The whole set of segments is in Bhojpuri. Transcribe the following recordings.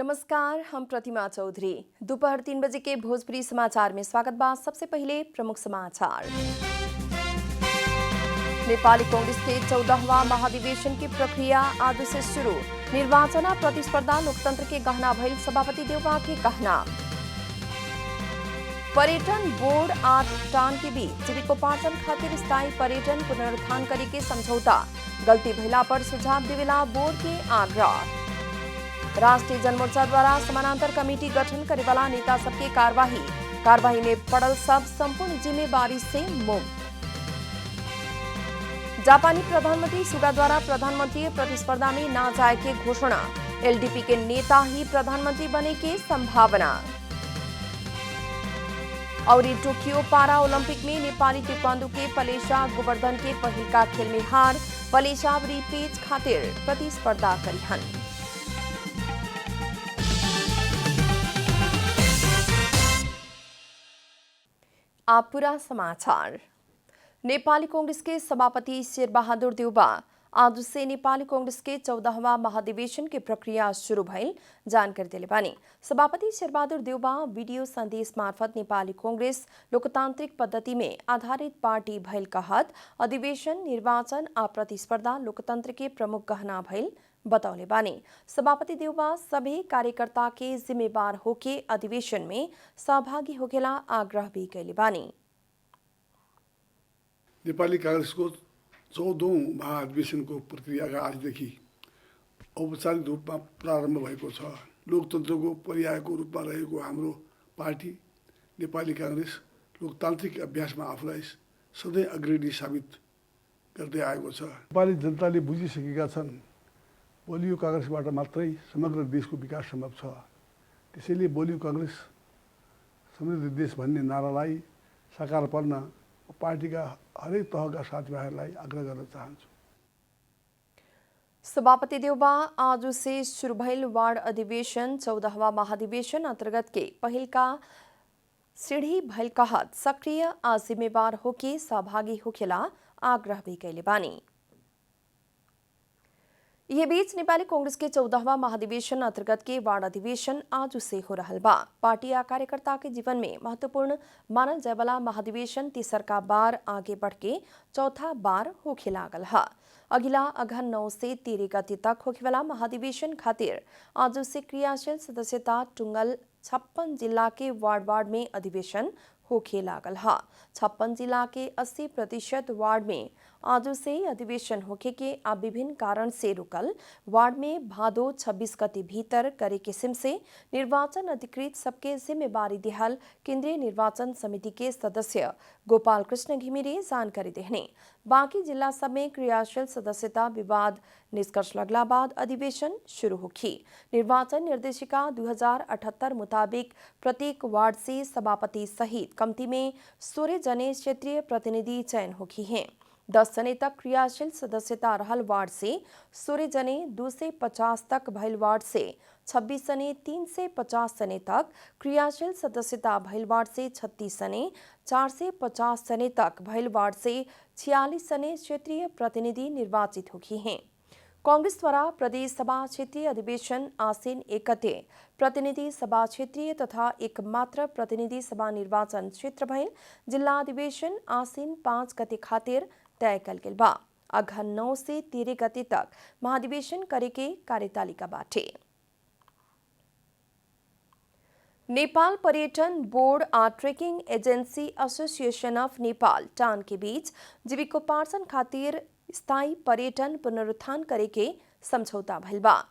नमस्कार, हम प्रतिमा चौधरी। दोपहर 3 बजे के भोजपुरी समाचार में स्वागत बा। सबसे पहले प्रमुख समाचार। नेपाली कांग्रेस के 14वां महाधिवेशन की प्रक्रिया आज से शुरू। निर्वाचन प्रतिस्पर्धा लोकतंत्र के गहना भइल सभापति देउबा के कहना। पर्यटन बोर्ड आ टान के बीच जीविकोपार्जन खातिर स्थायी पर्यटन पुनरुत्थान करे के समझौता। गलती भइला पर सुझाव देवेला बोर्ड के आग्रह। राष्ट्रीय जनमोर्चा द्वारा समानांतर कमेटी गठन करे वाला नेता सबके कार्यवाही में पड़ल सब संपूर्ण जिम्मेवारी से मुक्त। जापानी प्रधानमंत्री सुगा द्वारा प्रधानमंत्री प्रतिस्पर्धा में न जाए के घोषणा। एलडीपी के नेता ही प्रधानमंत्री बने के संभावना। और टोक्यो पारा ओलंपिक में नेपाली ताइक्वांडो के पलेशा गोवर्धन के पहिल का खेल में हार। पलेशा रिपेच खातिर प्रतिस्पर्धा करिहन। आप पूरा समाचार। नेपाली कांग्रेस के सभापति शेरबहादुर देउबा आज से नेपाली कांग्रेस के 14वां महाधिवेशन की प्रक्रिया शुरू भइल जानकारी दिले बानी। सभापति शेरबहादुर देउबा वीडियो संदेश मार्फत नेपाली कांग्रेस लोकतांत्रिक पद्धति में आधारित पार्टी भइल कहत अधिवेशन निर्वाचन आ प्रतिस्पर्धा लोकतंत्र के प्रमुख गहना भइल बतौले बानी। सभापति देउबा सभी कार्यकर्ता के जिम्मेवार होके अधिवेशन में सहभागी होकेला आग्रह भी कैले बानी। नेपाली कांग्रेसको 14औं महाधिवेशनको प्रक्रियाका आजदेखि औपचारिक रूपमा प्रारम्भ भएको छ। लोकतन्त्रको पर्यायको रूपमा रहेको हाम्रो पार्टी नेपाली कांग्रेस लोकतान्त्रिक अभ्यासमा आफूलाई सधैँ अग्रणी साबित गर्दै आएको छ। नेपाली जनताले बुझिसकेका छन् बलियो कांग्रेसबाट मात्रै समग्र देशको विकास सम्भव छ। त्यसैले बलियो कांग्रेस समृद्ध देश भन्ने नारालाई साकार पार्न पार्टीका हरेक तहका साथीभाइहरूलाई आग्रह गर्न चाहन्छु। सभापति देउबा आज से शुरू भइल वार्ड अधिवेशन 14वां महाधिवेशन अंतर्गत के पहिल का सीढ़ी भइल कहत सक्रिय आ जिम्मेवार होके सहभागी होखेला आग्रह भी कैले बानी। यह बीच नेपाली कांग्रेस के 14वां महाधिवेशन अंतर्गत के वार्ड अधिवेशन आज से हो रहल बा। पार्टी आ कार्यकर्ता के जीवन में महत्वपूर्ण मानल जाय वाला महाधिवेशन तीसरका बार आगे बढ़ के चौथा बार होखे लागल है। अगिला अघन 9 से 13 गते तक होखे वाला महाधिवेशन खातिर आज से क्रियाशील सदस्यता टुंगल 56 जिला के वार्ड में अधिवेशन होखे लागल है। 56 जिला के 80% वार्ड में आज से अधिवेशन होखे के आ विभिन्न कारण से रुकल वार्ड में भादो 26 गते भीतर करे किस्म से निर्वाचन अधिकृत सबके जिम्मेवारी दिहल केंद्रीय निर्वाचन समिति के सदस्य गोपाल कृष्ण घिमिरे जानकारी देहने। बाकी जिला सब में क्रियाशील सदस्यता विवाद निष्कर्ष लगला बाद अधिवेशन शुरू होगी। निर्वाचन निर्देशिका 2078 मुताबिक प्रत्येक वार्ड से सभापति सहित कमती में 16 जने क्षेत्रीय प्रतिनिधि चयन होगी हैं। 10 जने तक क्रियाशील सदस्यता रहल वार्ड से 16 जने, 2 से 50 तक भइल वार्ड से 26 जने, 3 से 50 जने तक क्रियाशील सदस्यता भइल वार्ड से 36 जने, 4 से 50 जने तक भइल वार्ड से 46 जने क्षेत्रीय प्रतिनिधि निर्वाचित होगी हैं। कांग्रेस द्वारा प्रदेश सभा क्षेत्रीय अधिवेशन आसीन 1 गते, प्रतिनिधि सभा क्षेत्रीय तथा एकमात्र प्रतिनिधि सभा निर्वाचन क्षेत्र भइल जिला अधिवेशन आसीन 5 गते खातिर तय कल गेल बा। अघन 9 से 13 गते तक महाधिवेशन करे के कार्यतालिका बाटे। नेपाल पर्यटन बोर्ड आ trekking agency association of Nepal टान के बीच जीविकोपार्जन खातिर स्थायी पर्यटन पुनरुत्थान करे के समझौता भइल बा।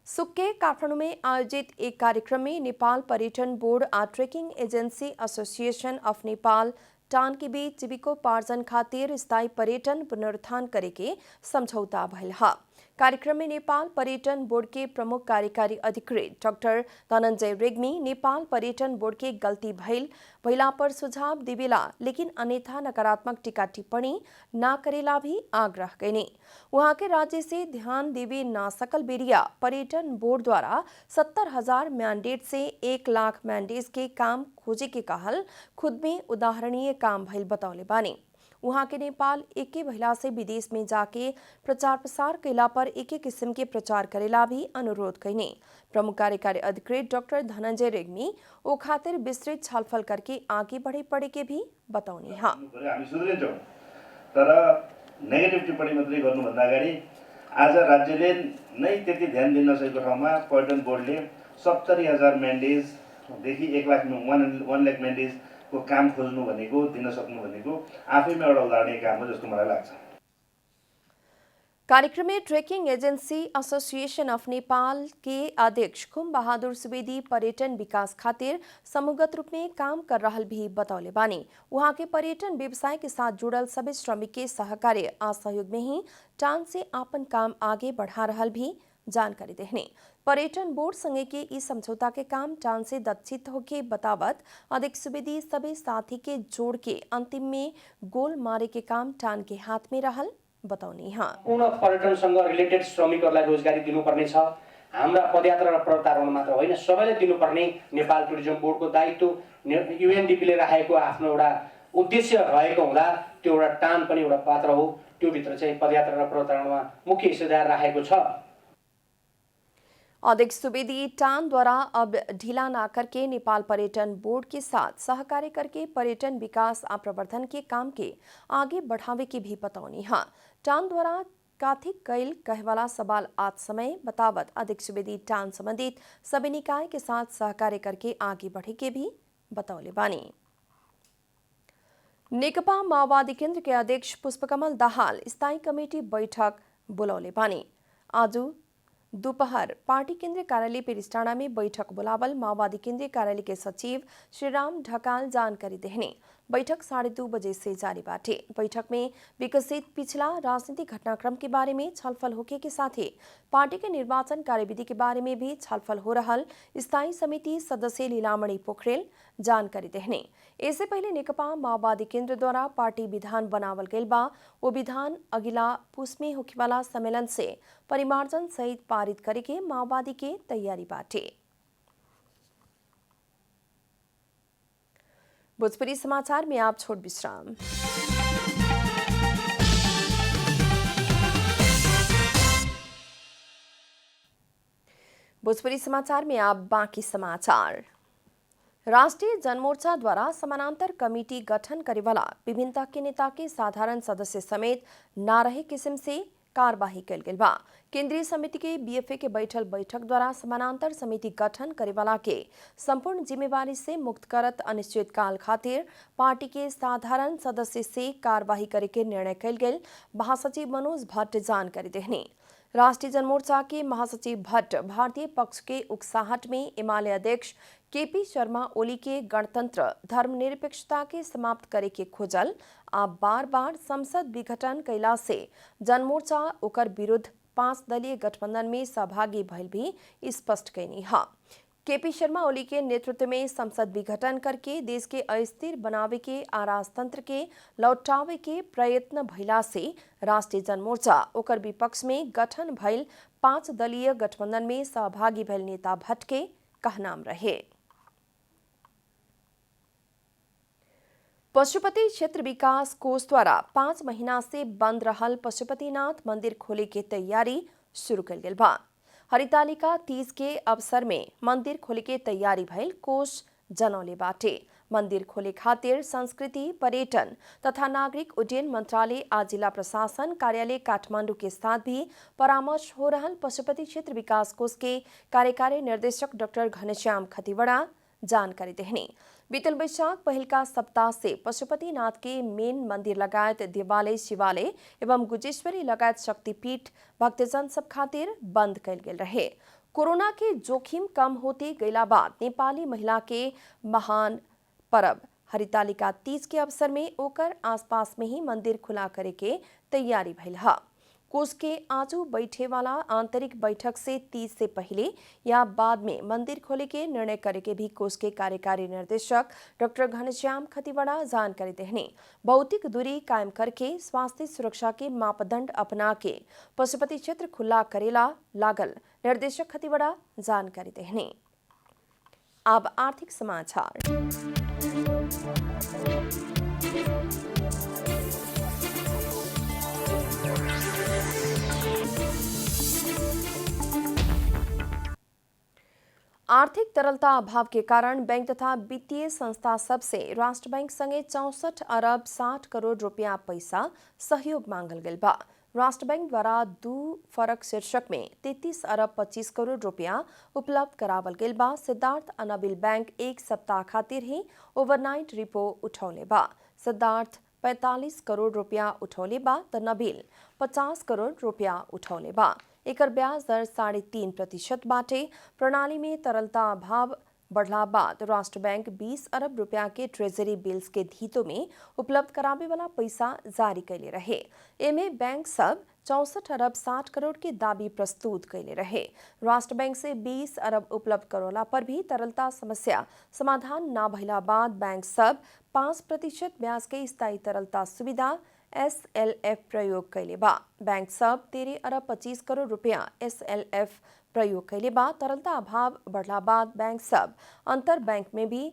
सुक्के काठमाडौँ में आयोजित एक कार्यक्रम में नेपाल पर्यटन बोर्ड आ trekking agency association of Nepal टान के बीच जीविकोपार्जन खातिर स्थायी पर्यटन पुनरुत्थान करे के समझौता भइल है। कार्यक्रम में नेपाल पर्यटन बोर्ड के प्रमुख कार्यकारी अधिकृत डॉक्टर धनंजय रेग्मी नेपाल पर्यटन बोर्ड के गलती भइला पर सुझाव देवेला लेकिन अन्यथा नकारात्मक टीका टिप्पणी न करेला भी आग्रह कैने। वहां के राज्य से ध्यान देवे ना सकल बेरिया पर्यटन बोर्ड द्वारा 70,000 मैंडेट से 1 लाख मैंडेट के काम खोजे के कहल खुद में उदाहरणीय काम भइल बतौले बानी। उहाँ के नेपाल एके भइला से विदेश में जाके प्रचार प्रसार कैला पर एके किस्म के प्रचार करेला भी अनुरोध कैने। प्रमुख कार्यकारी अधिकृत डॉक्टर धनंजय रेग्मी ओ खातिर विस्तृत छलफल करके आगे बढ़े पड़े के भी बताउने। हामी सुध्रिन्छौँ, तर नेगेटिभ टिप्पणी मात्रै गर्नुभन्दा अगाडि आज राज्यले नै त्यति ध्यान दिन नसकेको ठाउँमा पर्यटन बोर्डले 70,000 म्यान्डेजदेखि 1 लाख म्यान्डेजको काम खोज्नु भनेको, दिन सक्नु भनेको आफैमा एउटा उदाहरणीय काम हो जस्तो मलाई लाग्छ। कार्यक्रम में trekking agency association of Nepal के अध्यक्ष खुम बहादुर सुवेदी पर्यटन विकास खातिर समूहगत रूप में काम कर रहल भी बतौले बानी। वहां के पर्यटन व्यवसाय के साथ जुड़ल सभी श्रमिक के सहकार्य आ सहयोग में ही टान से आपन काम आगे बढ़ा रहल भी जानकारी देने। पर्यटन बोर्ड संगे के इस समझौता के काम टान से दक्षित होके बतावत अध्यक्ष सुवेदी सभी साथी के जोड़ के अंतिम में गोल मारे के काम टान के हाथ में रहल बताउने। पूर्ण पर्यटनसँग रिलेटेड श्रमिकहरूलाई रोजगारी दिनुपर्ने छ। हाम्रा पदयात्रा र प्रतारण मात्र होइन, सबैले दिनुपर्ने नेपाल टुरिज्म बोर्डको दायित्व, युएनडीपीले राखेको आफ्नो एउटा उद्देश्य रहेको हुँदा त्यो एउटा टान पनि एउटा पात्र हो। त्यो भित्र चाहिँ पदयात्रा र प्रतारणमा मुख्य हिस्सेदार राखेको छ। अध्यक्ष सुवेदी टान द्वारा अब ढीला ना करके नेपाल पर्यटन बोर्ड के साथ सहकार्य करके पर्यटन विकास और प्रवर्धन के काम के आगे बढ़ावे की भी बतौनी। टान द्वारा काथिक कैल कहवाला सवाल आज समय बतावत अध्यक्ष सुवेदी टान संबंधित सभी निकाय के साथ सहकार्य करके आगे बढ़े के भी बतौले बानी। नेकपा माओवादी केन्द्र के अध्यक्ष पुष्पकमल दाहाल स्थायी कमेटी बैठक बुलौले बानी। आज दोपहर पार्टी केंद्रीय कार्यालय पेरिस्टाना में बैठक बुलावल माओवादी केंद्रीय कार्यालय के सचिव श्रीराम ढकाल जानकारी देने। बैठक 2:30 बजे से जारी बाटे। बैठक में विकसित पिछला राजनीतिक घटनाक्रम के बारे में छलफल होके के साथ ही पार्टी के निर्वाचन कार्यविधि के बारे में भी छलफल हो रहल स्थायी समिति सदस्य लीलामणि पोखरेल जानकारी देने। इससे पहले नेकपा माओवादी केंद्र द्वारा पार्टी विधान बनावल गइल बा, वो विधान अगिला पुस में होखेवाला सम्मेलन से परिमार्जन सहित पारित करे के माओवादी के तैयारी बाटे। भोजपुरी समाचार में आप छोट विश्राम। भोजपुरी समाचार में आप बाकी समाचार। राष्ट्रीय जनमोर्चा द्वारा समानांतर कमिटी गठन करे वाला विभिन्नता के नेता के साधारण सदस्य समेत ना रहे किस्म से कार्यवाही कल गई बा। केंद्रीय समिति के बीएफए के बैठक द्वारा समानांतर समिति गठन करे वाला के संपूर्ण जिम्मेवारी से मुक्त करत अनिश्चित काल खातिर पार्टी के साधारण सदस्य से कार्यवाही करे के निर्णय कल गई। महासचिव मनोज भट्ट जानकारी देने। राष्ट्रीय जनमोर्चा के महासचिव भट्ट भारतीय पक्ष के उकसाहट में एमाले अध्यक्ष केपी शर्मा ओली के गणतंत्र धर्मनिरपेक्षता के समाप्त करे के खोजल आ बार बार संसद विघटन कैला से जनमोर्चा ओकर विरुद्ध 5 दलीय गठबंधन में सहभागी भइल भी स्पष्ट कैनी है। केपी शर्मा ओली के नेतृत्व में संसद विघटन करके देश के अस्थिर बनावे के आ राजतंत्र के लौटावे के प्रयत्न भइला से राष्ट्रीय जनमोर्चा ओकर विपक्ष में गठन भइल 5 दलीय गठबंधन में सहभागी भइल नेता भट्ट के कहनाम रहे। पशुपति क्षेत्र विकास कोष द्वारा 5 महीना से बंद रहल पशुपतिनाथ मंदिर खोले के तैयारी शुरू कल गई बा। हरितालिका 30 के अवसर में मंदिर खोले के तैयारी भइल कोष जनौले बाटे। मंदिर खोले खातिर संस्कृति, पर्यटन तथा नागरिक उड्डयन मंत्रालय आ जिला प्रशासन कार्यालय काठमांडू के साथ भी परामर्श हो रहल पशुपति क्षेत्र विकास कोष के कार्यकारी निर्देशक डॉक्टर घनश्याम खतिवड़ा जानकारी देने। बीतल वैशाख पहल का सप्ताह से पशुपतिनाथ के मेन मंदिर लगायत देवालय, शिवालय एवं गुजेश्वरी लगायत शक्तिपीठ भक्तजन सब खातिर बंद कल गेल रहे। कोरोना के जोखिम कम होते गैला बाद नेपाली महिला के महान परब हरितालिका 30 के अवसर में ओकर आसपास में ही मंदिर खुला करे के तैयारी भइल है। कोष के आजू बैठे वाला आंतरिक बैठक से 30 से पहले या बाद में मंदिर खोले के निर्णय करे के भी कोष के कार्यकारी निर्देशक डॉक्टर घनश्याम खतिवड़ा जानकारी देने। भौतिक दूरी कायम करके स्वास्थ्य सुरक्षा के मापदंड अपना के पशुपति क्षेत्र खुला करेला लागल निर्देशक खतिवड़ा जानकारी देने। अब आर्थिक समाचार। आर्थिक तरलता अभाव के कारण बैंक तथा वित्तीय संस्था सबसे राष्ट्र बैंक संगे 64 अरब 60 करोड़ रुपया पैसा सहयोग मांगल गेल बा। राष्ट्र बैंक द्वारा 2 फरक शीर्षक में 33 अरब 25 करोड़ रुपया उपलब्ध करावल गेल बा। सिद्धार्थ अनाबिल बैंक एक सप्ताह खातिर ही ओवरनाइट रिपो उठौले बा। सिद्धार्थ 45 करोड़ रुपया उठौले बा त नबील 50 करोड़ रुपया उठौले बा। एकर ब्याज दर 3.5% बाटे। प्रणाली में तरलता अभाव बढ़ला बाद राष्ट्र बैंक 20 अरब रुपया के ट्रेजरी बिल्स के धीतो में उपलब्ध करावे वाला पैसा जारी कैले रहे। एमे बैंक सब 64 अरब 60 करोड़ के दाबी प्रस्तुत कैले रहे। राष्ट्र बैंक से 20 अरब उपलब्ध करौला पर भी तरलता समस्या समाधान न भइला बाद बैंक सब 5% ब्याज के स्थायी तरलता सुविधा SLF प्रयोग कैले बा। बैंक सब 13 अरब 25 करोड़ रुपया SLF प्रयोग कैले बा। तरलता अभाव बढ़ला बाद बैंक सब अंतर बैंक में भी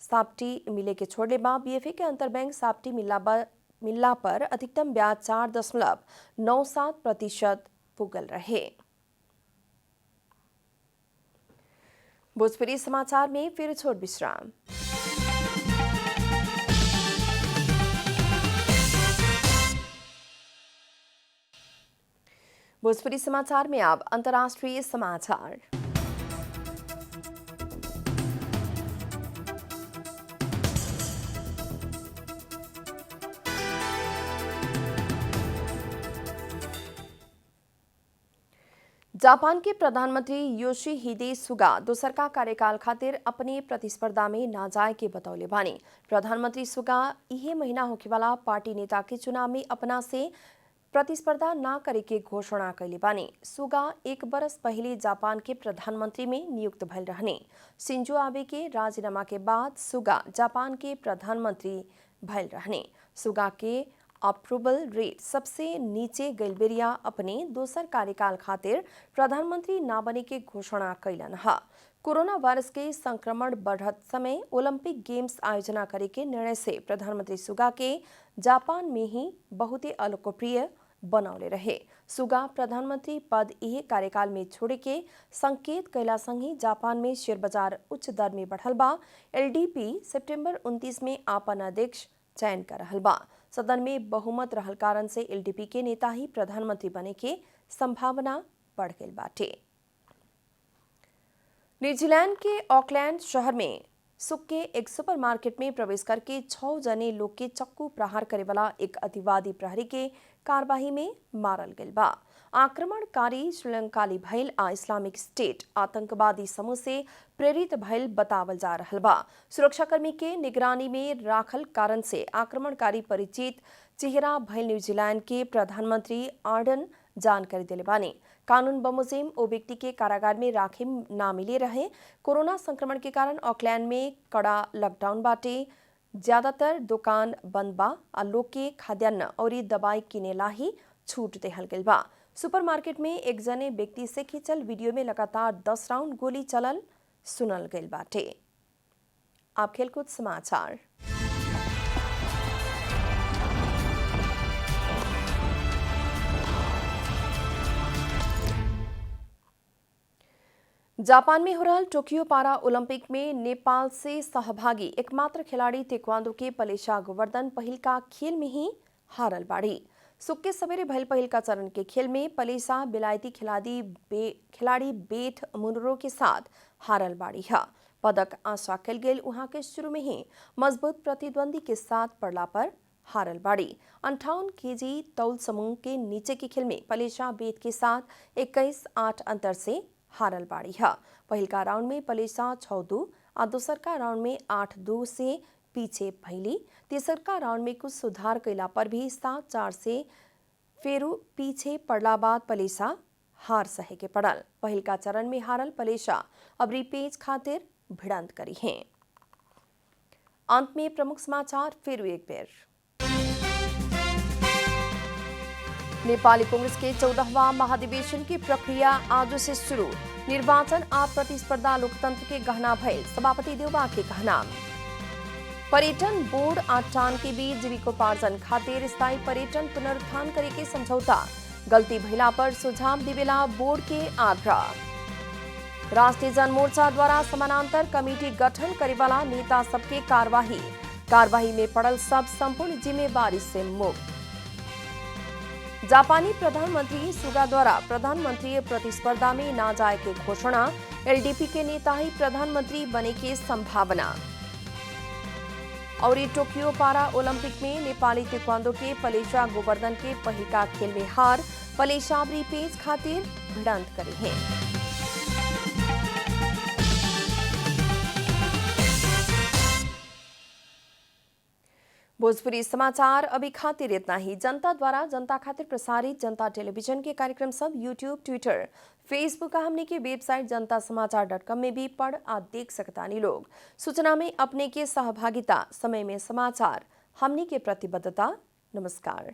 साप्टी मिले के छोड़ले बा। BFA के अंतर बैंक साप्टी मिलला पर अधिकतम ब्याज 4.97% पुगल रहे। भोजपुरी समाचार में फिर छोट विश्राम। भोजपुरी समाचार में अब अंतर्राष्ट्रीय समाचार। जापान के प्रधानमंत्री योशिहिदे सुगा दोसरका कार्यकाल खातिर अपने प्रतिस्पर्धा में ना जाए के बतौले बानी। प्रधानमंत्री सुगा इहे महीना होखेवाला पार्टी नेता के चुनाव में अपना से प्रतिस्पर्धा न करे के घोषणा कैले बानी। सुगा 1 बरस पहले जापान के प्रधानमंत्री में नियुक्त भइल रहने। शिंजो आबे के राजीनामा के बाद सुगा जापान के प्रधानमंत्री भइल रहने। सुगा के अप्रूवल रेट सबसे नीचे गइल बेरिया अपने दोसर कार्यकाल खातिर प्रधानमंत्री न बने के घोषणा कैलन हा। कोरोना वायरस के संक्रमण बढ़त समय ओलंपिक गेम्स आयोजना करे के निर्णय से प्रधानमंत्री सुगा के जापान में ही बहुत ही अलोकप्रिय बनौले रहे। सुगा प्रधानमंत्री पद यह कार्यकाल में छोड़े के संकेत कैला संग जापान में शेयर बाजार उच्च दर में बढ़ल बा। LDP सितंबर 29 में आपन अध्यक्ष चयन कर रहल बा। सदन में बहुमत रहल कारण से LDP के नेता ही प्रधानमंत्री बने के संभावना बढ़ गई बाटे। न्यूजीलैंड के ऑकलैंड शहर में सुख के एक सुपरमार्केट में प्रवेश करके 6 जने लोग के चक्कू प्रहार करे वाला एक अतिवादी प्रहरी के कार्यवाही में मारल गइल बा। आक्रमणकारी श्रीलंकाली भइल आ इस्लामिक स्टेट आतंकवादी समूह से प्रेरित भइल बतावल जा रहल बा। सुरक्षाकर्मी के निगरानी में राखल कारण से आक्रमणकारी परिचित चेहरा भइल न्यूजीलैंड के प्रधानमंत्री आर्डन जानकारी दिले बानी। कानून बमुजिम ओ व्यक्ति के कारागार में राखे ना मिले रहे। कोरोना संक्रमण के कारण ऑकलैंड में कड़ा लॉकडाउन बाटे। ज्यादातर दुकान बंद बा आ लोग के खाद्यान्न और दवाई किनेला ही छूट देहल गइल बा। सुपरमार्केट में एक जने व्यक्ति से खींचल वीडियो में लगातार 10 राउंड गोली चलल सुनल गइल बाटे। आप खेलकूद समाचार। जापान में हो रहा टोक्यो पारा ओलंपिक में नेपाल से सहभागी एकमात्र खिलाड़ी ताइक्वांडो के पलेशा गोवर्धन पहिल का खेल में ही हारल बाड़ी। सुख के सवेरे भइल पहिल का चरण के खेल में पलेशा बिलायती खिलाड़ी बेट मुनरो के साथ हारल बाड़ी है। पदक आशा कल गेल वहां के शुरू में ही मजबूत प्रतिद्वंदी के साथ पड़ला पर हारल बाड़ी। 58 केजी तौल समूह के नीचे के खेल में पलेशा बेट के साथ 21-8 अंतर से हारल बाड़ी है। पहिल का राउंड में पलेशा 6-2 और दूसर का राउंड में 8-2 से पीछे भइली। तीसर का राउंड में कुछ सुधार कैला पर भी 7-4 से फेरू पीछे पड़ला बाद पलेशा हार सहे के पड़ल। पहिल का चरण में हारल पलेशा अब रिपेज खातिर भिड़ंत करी हैं। अंत में प्रमुख समाचार फिर एक बेर। नेपाली कांग्रेस के 14वां महाधिवेशन की प्रक्रिया आज से शुरू। निर्वाचन आ प्रतिस्पर्धा लोकतंत्र के गहना भइल सभापति देउबा के कहना। पर्यटन बोर्ड आ टान के बीच जीविकोपार्जन खातिर स्थायी पर्यटन पुनरुत्थान करे के समझौता। गलती भइला पर सुझाव देवेला बोर्ड के आग्रह। राष्ट्रीय जनमोर्चा द्वारा समानांतर कमेटी गठन करे वाला नेता सबके कार्यवाही में पड़ल सब संपूर्ण जिम्मेवारी से मुक्त। जापानी प्रधानमंत्री सुगा द्वारा प्रधानमंत्री प्रतिस्पर्धा में ना जाए के घोषणा, एलडीपी के नेता ही प्रधानमंत्री बने की संभावना। और टोक्यो पारा ओलंपिक में नेपाली ताइक्वांडो के पलेशा गोवर्धन के पहिलका खेल में हार, पलेशा पेज खातिर भिड़ंत करे हैं। भोजपुरी समाचार अभी खातिर इतना ही। जनता द्वारा जनता खातिर प्रसारित जनता टेलीविजन के कार्यक्रम सब यूट्यूब, ट्विटर, फेसबुक का हमने के वेबसाइट जनतासमाचार.com में भी पढ़ आ देख सकता नहीं लोग। सूचना में अपने के सहभागिता, समय में समाचार, हमने के प्रतिबद्धता। नमस्कार।